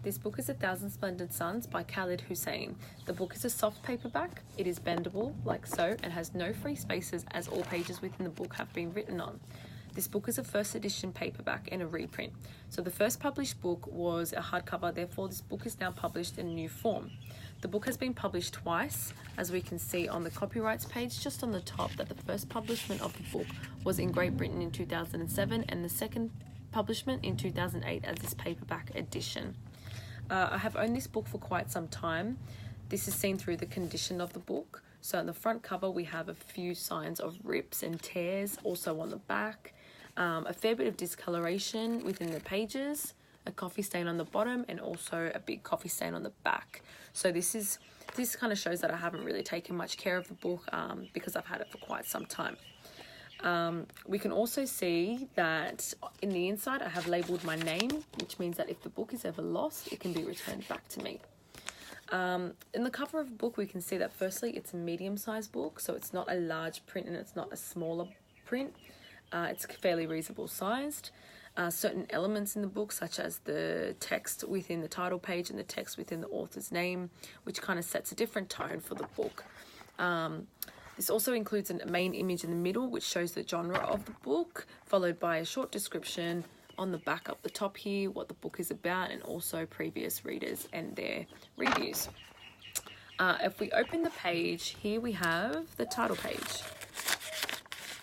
This book is 1,000 Splendid Suns by Khaled Hosseini. The book is a soft paperback. It is bendable, like so, and has no free spaces as all pages within the book have been written on. This book is a first edition paperback and a reprint. So the first published book was a hardcover, therefore this book is now published in a new form. The book has been published twice, as we can see on the copyrights page just on the top, that the first publishment of the book was in Great Britain in 2007 and the second publishment in 2008 as this paperback edition. I have owned this book for quite some time. This is seen through the condition of the book. So on the front cover we have a few signs of rips and tears, also on the back, a fair bit of discoloration within the pages, a coffee stain on the bottom, and also a big coffee stain on the back. So this kind of shows that I haven't really taken much care of the book because I've had it for quite some time. We can also see that in the inside I have labelled my name, which means that if the book is ever lost, it can be returned back to me. In the cover of the book we can see that firstly it's a medium-sized book, so it's not a large print and it's not a smaller print. It's fairly reasonable sized. Certain elements in the book, such as the text within the title page and the text within the author's name, which kind of sets a different tone for the book. This also includes a main image in the middle, which shows the genre of the book, followed by a short description on the back up the top here, what the book is about, and also previous readers and their reviews. If we open the page, here we have the title page.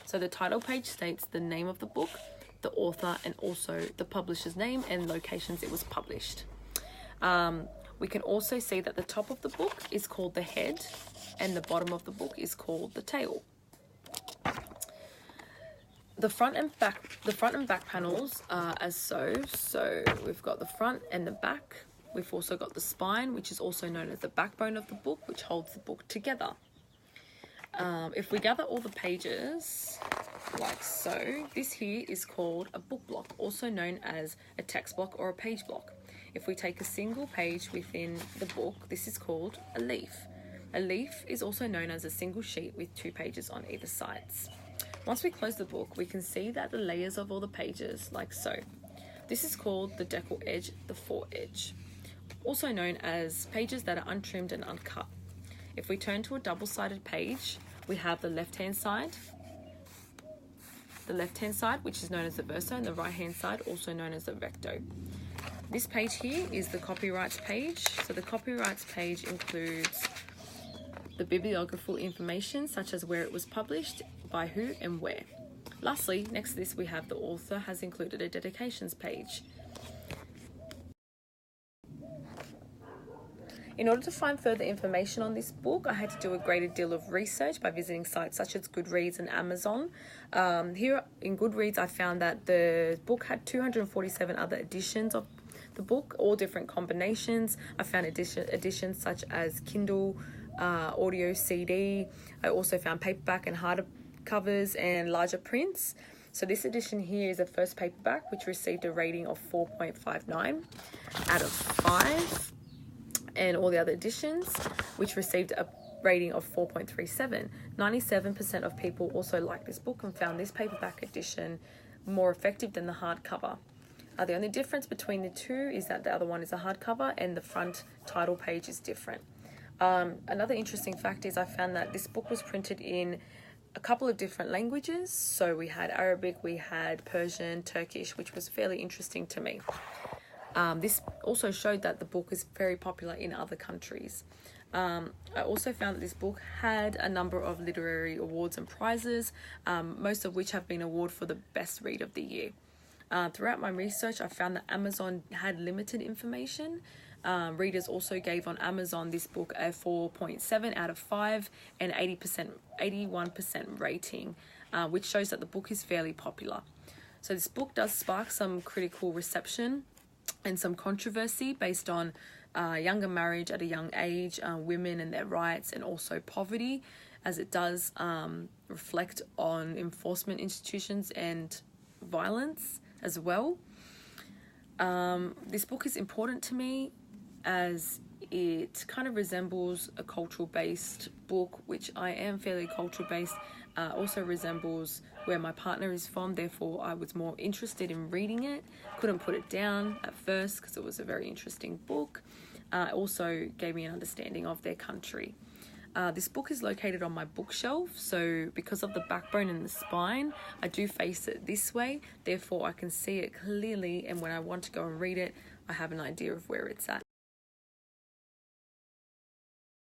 So the title page states the name of the book, the author, and also the publisher's name and locations it was published. We can also see that the top of the book is called the head and the bottom of the book is called the tail. The front and back panels are as so. So we've got the front and the back. We've also got the spine, which is also known as the backbone of the book, which holds the book together. If we gather all the pages like so, this here is called a book block, also known as a text block or a page block. If we take a single page within the book, this is called a leaf. A leaf is also known as a single sheet with 2 pages on either sides. Once we close the book, we can see that the layers of all the pages like so. This is called the decal edge, the foredge, also known as pages that are untrimmed and uncut. If we turn to a double-sided page, we have the left-hand side, which is known as the verso, and the right-hand side, also known as the recto. This page here is the copyrights page. So the copyrights page includes the bibliographical information, such as where it was published, by who, and where. Lastly, next to this we have the author has included a dedications page. In order to find further information on this book, I had to do a greater deal of research by visiting sites such as Goodreads and Amazon. Here in Goodreads, I found that the book had 247 other editions of the book, all different combinations. I found editions such as Kindle, audio CD. I also found paperback and hard covers and larger prints. So this edition here is a first paperback, which received a rating of 4.59 out of 5. And all the other editions, which received a rating of 4.37. 97% of people also liked this book and found this paperback edition more effective than the hardcover. The only difference between the two is that the other one is a hardcover and the front title page is different. Another interesting fact is I found that this book was printed in a couple of different languages. So we had Arabic, we had Persian, Turkish, which was fairly interesting to me. This also showed that the book is very popular in other countries. I also found that this book had a number of literary awards and prizes, most of which have been awarded for the best read of the year. Throughout my research, I found that Amazon had limited information. Readers also gave on Amazon this book a 4.7 out of 5 and 81% rating, which shows that the book is fairly popular. So this book does spark some critical reception and some controversy based on younger marriage at a young age, women and their rights, and also poverty, as it does reflect on enforcement institutions and violence as well. This book is important to me as it kind of resembles a cultural based book, which I am fairly cultural based, Also resembles where my partner is from, therefore I was more interested in reading it. Couldn't put it down at first because it was a very interesting book. Also gave me an understanding of their country. This book is located on my bookshelf, so because of the backbone and the spine, I do face it this way, therefore I can see it clearly, and when I want to go and read it, I have an idea of where it's at.